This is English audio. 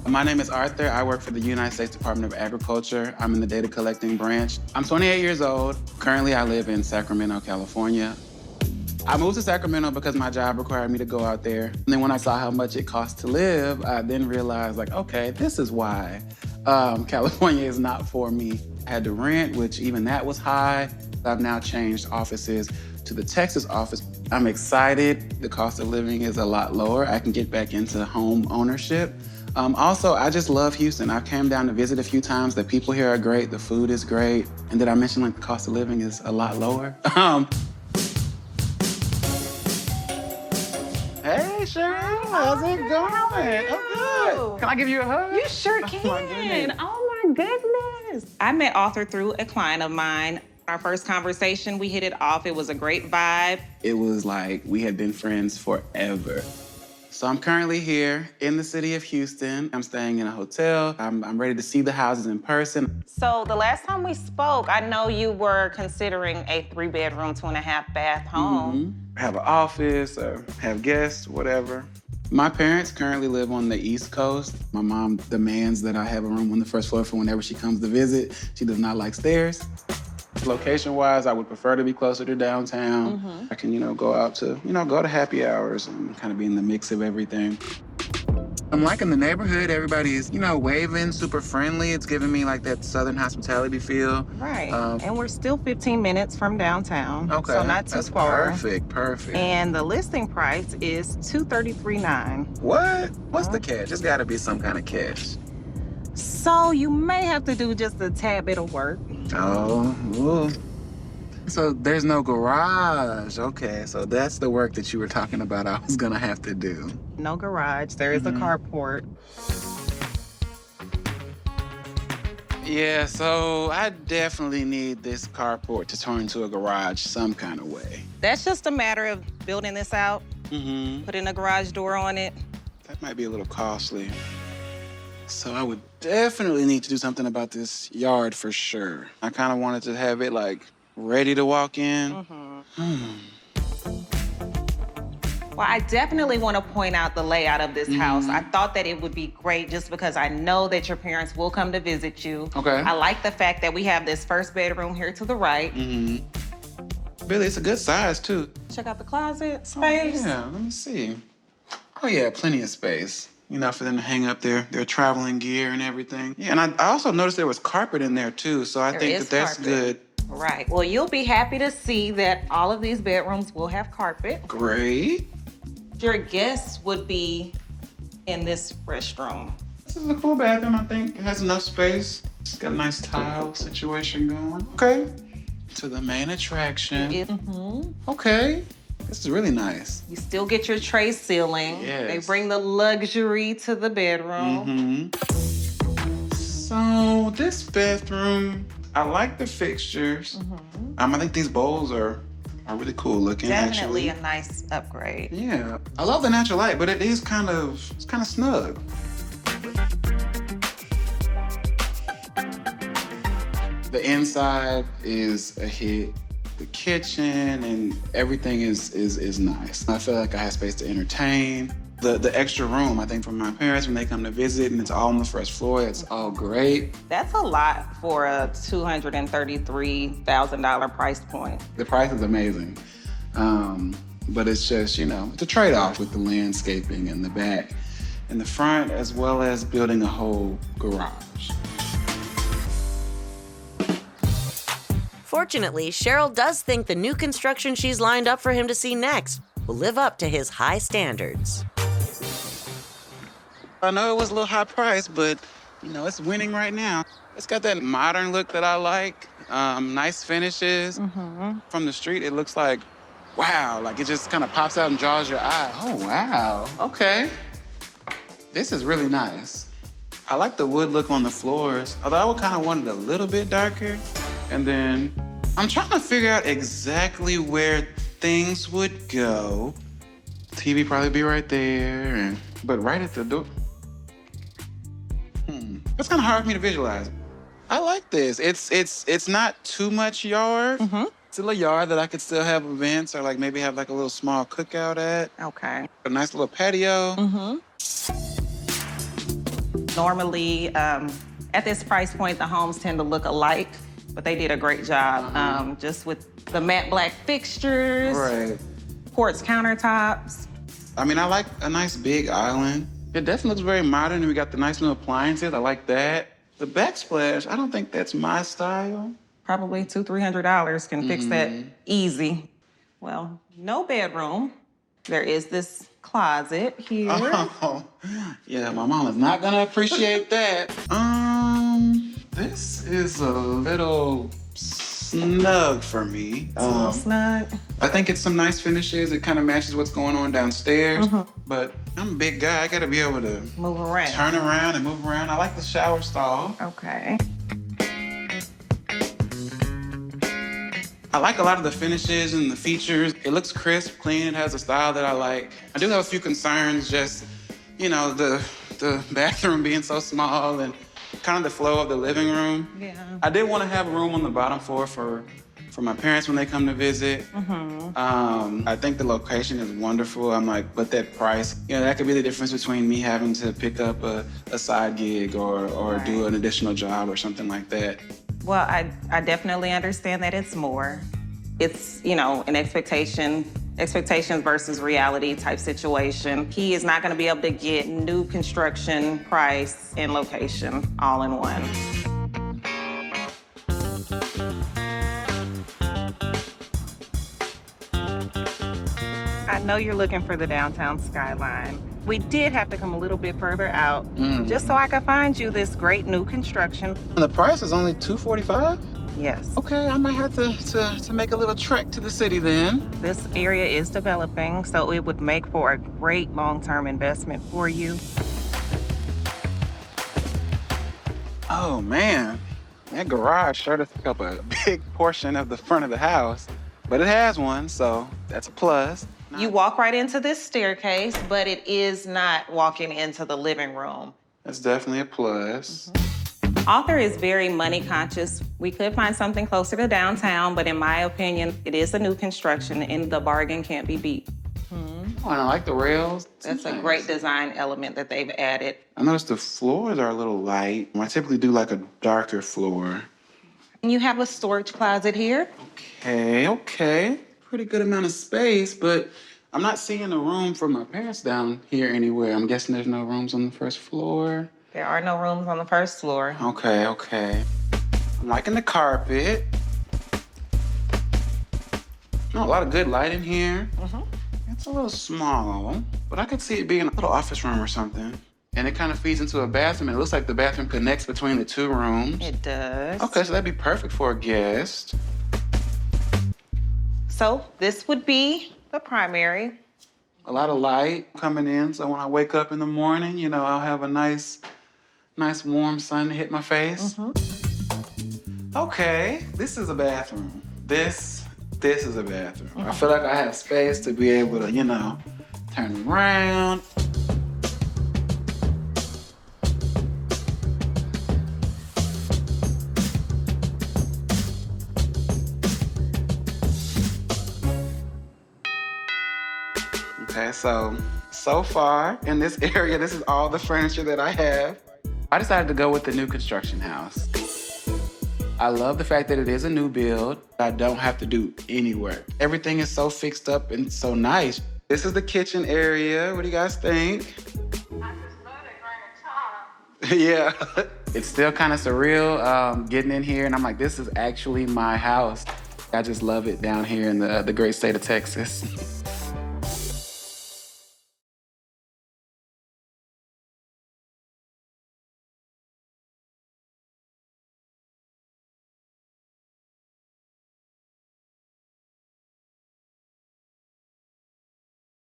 My name is Arthur. I work for the United States Department of Agriculture. I'm in the data collecting branch. I'm 28 years old. Currently, I live in Sacramento, California. I moved to Sacramento because my job required me to go out there. And then when I saw how much it cost to live, I then realized, like, okay, this is why California is not for me. I had to rent, which even that was high. I've now changed offices to the Texas office. I'm excited. The cost of living is a lot lower. I can get back into home ownership. Also, I just love Houston. I came down to visit a few times. The people here are great. The food is great. And did I mention, like, the cost of living is a lot lower? Hey, Cheryl. How's it going? I'm good. Can I give you a hug? You sure can. Oh, my goodness. Oh, my goodness. I met Arthur through a client of mine. Our first conversation, we hit it off. It was a great vibe. It was like we had been friends forever. So I'm currently here in the city of Houston. I'm staying in a hotel. I'm ready to see the houses in person. So the last time we spoke, I know you were considering a 3-bedroom, 2.5-bath home. Have an office or have guests, whatever. My parents currently live on the East Coast. My mom demands that I have a room on the first floor for whenever she comes to visit. She does not like stairs. Location-wise, I would prefer to be closer to downtown. I can, go out to, go to happy hours and kind of be in the mix of everything. I'm liking the neighborhood. Everybody's, waving, super friendly. It's giving me like that Southern hospitality feel. Right. And we're still 15 minutes from downtown. Okay. So not too That's far. Perfect. And the listing price is $233,900. What? What's the catch? There's got to be some kind of catch. So you may have to do just a tad bit of work. Oh, ooh. So there's no garage. Okay, so that's the work that you were talking about I was gonna have to do. No garage. There is a carport. Yeah, so I definitely need this carport to turn into a garage some kind of way. That's just a matter of building this out, putting a garage door on it. That might be a little costly. So I would definitely need to do something about this yard for sure. I kind of wanted to have it, like, ready to walk in. Well, I definitely want to point out the layout of this house. I thought that it would be great just because I know that your parents will come to visit you. Okay. I like the fact that we have this first bedroom here to the right. Billy, it's a good size, too. Check out the closet space. Oh, yeah, let me see. Oh, yeah, plenty of space. For them to hang up their traveling gear and everything. Yeah, and I also noticed there was carpet in there, too, so I think that's carpet. good. Right. Well, you'll be happy to see that all of these bedrooms will have carpet. Great. Your guests would be in this restroom. This is a cool bathroom, I think. It has enough space. It's got a nice tile situation going. Okay. To the main attraction. Okay. This is really nice. You still get your tray ceiling. Yes. They bring the luxury to the bedroom. So this bathroom, I like the fixtures. I think these bowls are really cool looking, Definitely actually. a nice upgrade. Yeah, I love the natural light, but it's kind of snug. The inside is a hit. The kitchen and everything is nice. I feel like I have space to entertain. The extra room, I think, for my parents when they come to visit, and it's all on the first floor, it's all great. That's a lot for a $233,000 price point. The price is amazing. But it's just, it's a trade-off with the landscaping in the back and the front, as well as building a whole garage. Fortunately, Cheryl does think the new construction she's lined up for him to see next will live up to his high standards. I know it was a little high price, but, it's winning right now. It's got that modern look that I like, nice finishes. From the street, it looks like, wow, like it just kind of pops out and draws your eye. Oh, wow, okay. This is really nice. I like the wood look on the floors, although I would kind of want it a little bit darker. And then I'm trying to figure out exactly where things would go. TV probably be right there, but right at the door. That's kind of hard for me to visualize. I like this. It's not too much yard. It's a little yard that I could still have events or like maybe have like a little small cookout at. Okay. A nice little patio. Normally, at this price point, the homes tend to look alike, but they did a great job just with the matte black fixtures, Right. quartz countertops. I mean, I like a nice big island. It definitely looks very modern, and we got the nice new appliances. I like that. The backsplash, I don't think that's my style. Probably $200-300 can fix that easy. Well, no bedroom. There is this closet here. Oh, yeah, my mom is not gonna appreciate that. This is a little snug for me. It's a little snug. I think it's some nice finishes. It kind of matches what's going on downstairs. But I'm a big guy. I gotta be able to Move around. turn around and move around. I like the shower stall. Okay. I like a lot of the finishes and the features. It looks crisp, clean. It has a style that I like. I do have a few concerns, just, you know, the bathroom being so small and kind of the flow of the living room. Yeah. I did want to have a room on the bottom floor for my parents when they come to visit. I think the location is wonderful. I'm like, but that price, you know, that could be the difference between me having to pick up a side gig or do an additional job or something like that. Well, I definitely understand that it's more. It's, you know, an expectations versus reality type situation. He is not gonna be able to get new construction, price, and location all in one. I know you're looking for the downtown skyline. We did have to come a little bit further out just so I could find you this great new construction. And the price is only $245? Yes. Okay, I might have to make a little trek to the city then. This area is developing, so it would make for a great long-term investment for you. Oh man, that garage sure took up a big portion of the front of the house, but it has one, so that's a plus. You walk right into this staircase, but it is not walking into the living room. That's definitely a plus. Author is very money conscious. We could find something closer to downtown, but in my opinion, it is a new construction and the bargain can't be beat. Oh, and I like the rails. That's a great design element that they've added. I noticed the floors are a little light. I typically do like a darker floor. And you have a storage closet here. Okay. Pretty good amount of space, but I'm not seeing a room for my parents down here anywhere. I'm guessing there's no rooms on the first floor. There are no rooms on the first floor. Okay. I'm liking the carpet. Oh, a lot of good light in here. It's a little small, but I could see it being a little office room or something. And it kind of feeds into a bathroom, and it looks like the bathroom connects between the two rooms. It does. Okay, so that'd be perfect for a guest. So this would be the primary. A lot of light coming in, so when I wake up in the morning, you know, I'll have a nice warm sun to hit my face. Okay, this is a bathroom. This is a bathroom. I feel like I have space to be able to, you know, turn around. Okay, so far in this area, this is all the furniture that I have. I decided to go with the new construction house. I love the fact that it is a new build. I don't have to do any work. Everything is so fixed up and so nice. This is the kitchen area. What do you guys think? I just know they bring a top. Yeah. It's still kind of surreal getting in here, and I'm like, this is actually my house. I just love it down here in the great state of Texas.